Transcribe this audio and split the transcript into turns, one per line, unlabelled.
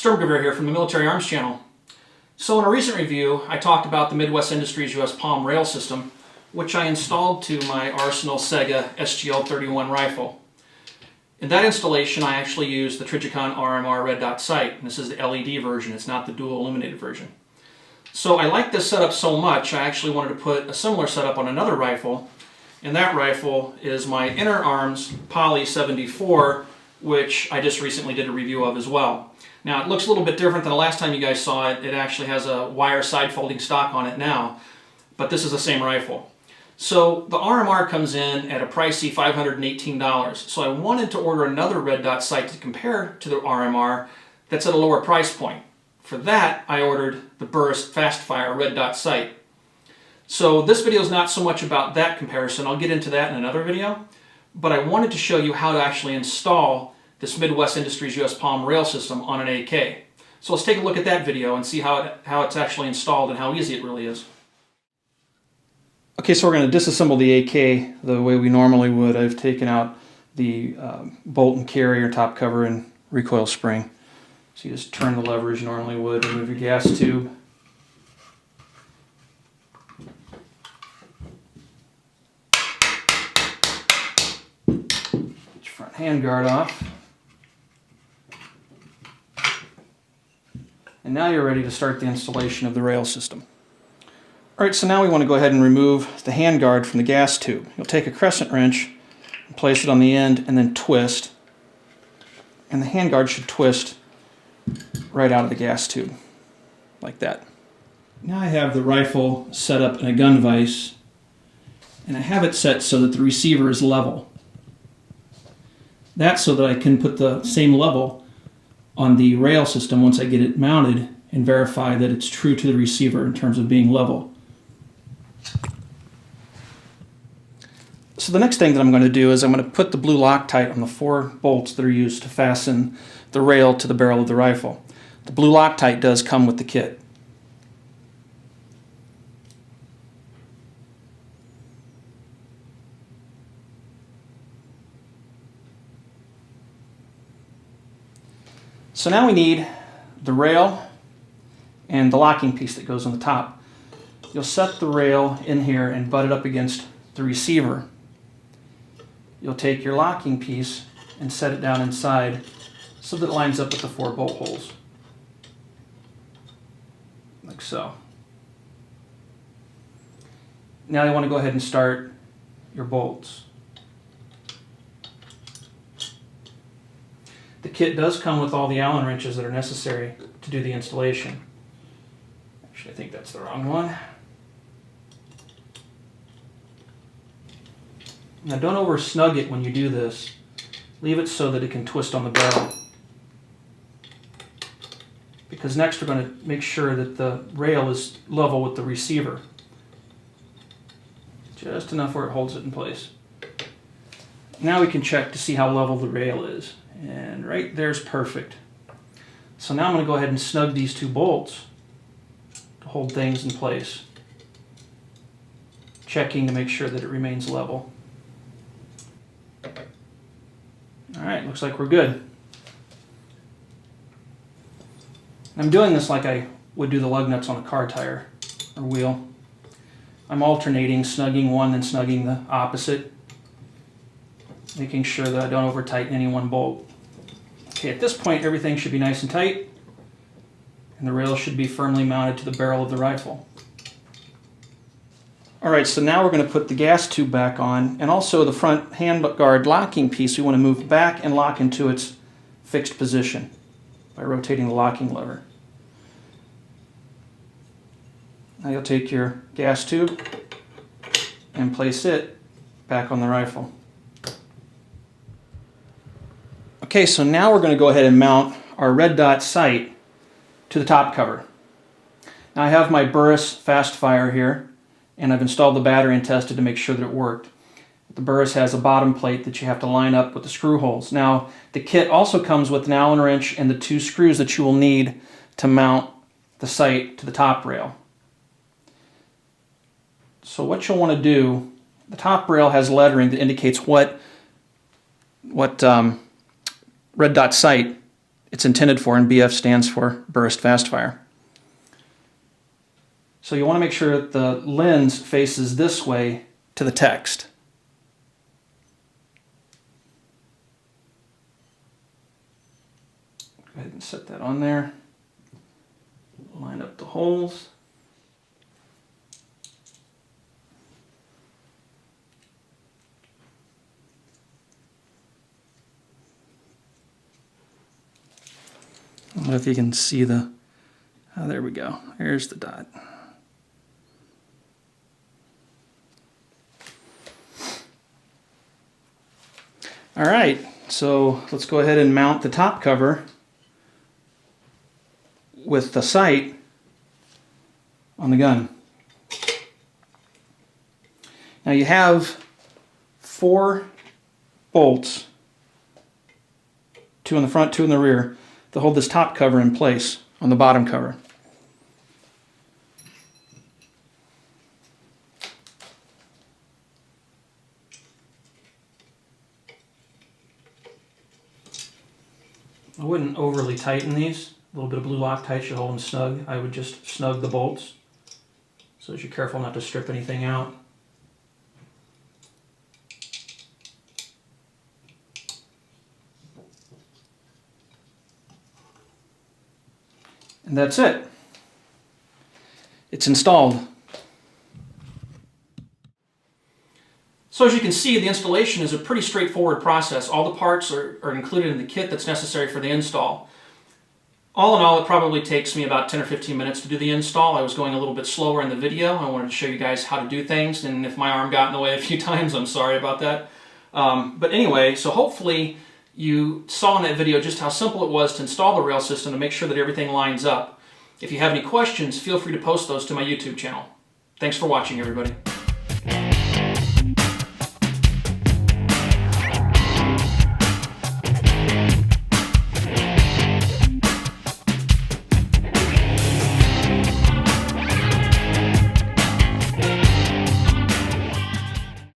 Sturmgewehr here from the Military Arms Channel. So in a recent review, I talked about the Midwest Industries US Palm rail system, which I installed to my Arsenal Sega SGL-31 rifle. In that installation, I actually used the Trijicon RMR red dot sight. And this is the LED version, it's not the dual illuminated version. So I like this setup so much, I actually wanted to put a similar setup on another rifle. And that rifle is my Inner Arms Poly 74, which I just recently did a review of as well. Now it looks a little bit different than the last time you guys saw it. It actually has a wire side folding stock on it now, but this is the same rifle. So the RMR comes in at a pricey $518. So I wanted to order another red dot sight to compare to the RMR that's at a lower price point. For that, I ordered the Burris Fastfire red dot sight. So this video is not so much about that comparison. I'll get into that in another video. But I wanted to show you how to actually install this Midwest Industries US Palm rail system on an AK. So let's take a look at that video and see how it's actually installed and how easy it really is. Okay, so we're going to disassemble the AK the way we normally would. I've taken out the bolt and carrier, top cover, and recoil spring. So you just turn the lever as you normally would, remove your gas tube. Get your front handguard off. And now you're ready to start the installation of the rail system. Alright, so now we want to go ahead and remove the handguard from the gas tube. You'll take a crescent wrench and place it on the end and then twist. And the handguard should twist right out of the gas tube, like that. Now I have the rifle set up in a gun vise, and I have it set so that the receiver is level. That's so that I can put the same level on the rail system once I get it mounted and verify that it's true to the receiver in terms of being level. So the next thing that I'm going to do is I'm going to put the blue Loctite on the 4 bolts that are used to fasten the rail to the barrel of the rifle. The blue Loctite does come with the kit. So now we need the rail and the locking piece that goes on the top. You'll set the rail in here and butt it up against the receiver. You'll take your locking piece and set it down inside so that it lines up with the 4 bolt holes. Like so. Now you want to go ahead and start your bolts. The kit does come with all the Allen wrenches that are necessary to do the installation. Actually, I think that's the wrong one. Now don't over snug it when you do this. Leave it so that it can twist on the barrel. Because next we're going to make sure that the rail is level with the receiver. Just enough where it holds it in place. Now we can check to see how level the rail is. And right there's perfect. So now I'm going to go ahead and snug these 2 bolts to hold things in place. Checking to make sure that it remains level. Alright, looks like we're good. I'm doing this like I would do the lug nuts on a car tire or wheel. I'm alternating, snugging one and snugging the opposite, making sure that I don't over tighten any one bolt. Okay, at this point everything should be nice and tight, and the rail should be firmly mounted to the barrel of the rifle. Alright, so now we're going to put the gas tube back on, and also the front handguard locking piece we want to move back and lock into its fixed position by rotating the locking lever. Now you'll take your gas tube and place it back on the rifle. Okay, so now we're going to go ahead and mount our red dot sight to the top cover. Now I have my Burris Fastfire here, and I've installed the battery and tested to make sure that it worked. The Burris has a bottom plate that you have to line up with the screw holes. Now the kit also comes with an Allen wrench and the 2 screws that you will need to mount the sight to the top rail. So what you'll want to do, the top rail has lettering that indicates what red dot sight it's intended for, and BF stands for burst fast fire. So you want to make sure that the lens faces this way to the text. Go ahead and set that on there. Line up the holes. I don't know if you can see the, oh, there we go. There's the dot. All right, so let's go ahead and mount the top cover with the sight on the gun. Now you have 4 bolts, 2 in the front, 2 in the rear, to hold this top cover in place on the bottom cover. I wouldn't overly tighten these. A little bit of blue Loctite should hold them snug. I would just snug the bolts so that you're careful not to strip anything out. And that's it. It's installed. So as you can see, the installation is a pretty straightforward process. All the parts are included in the kit that's necessary for the install. All in all, it probably takes me about 10 or 15 minutes to do the install. I was going a little bit slower in the video. I wanted to show you guys how to do things, and if my arm got in the way a few times, I'm sorry about that. But anyway, so hopefully you saw in that video just how simple it was to install the rail system to make sure that everything lines up. If you have any questions, feel free to post those to my YouTube channel. Thanks for watching, everybody.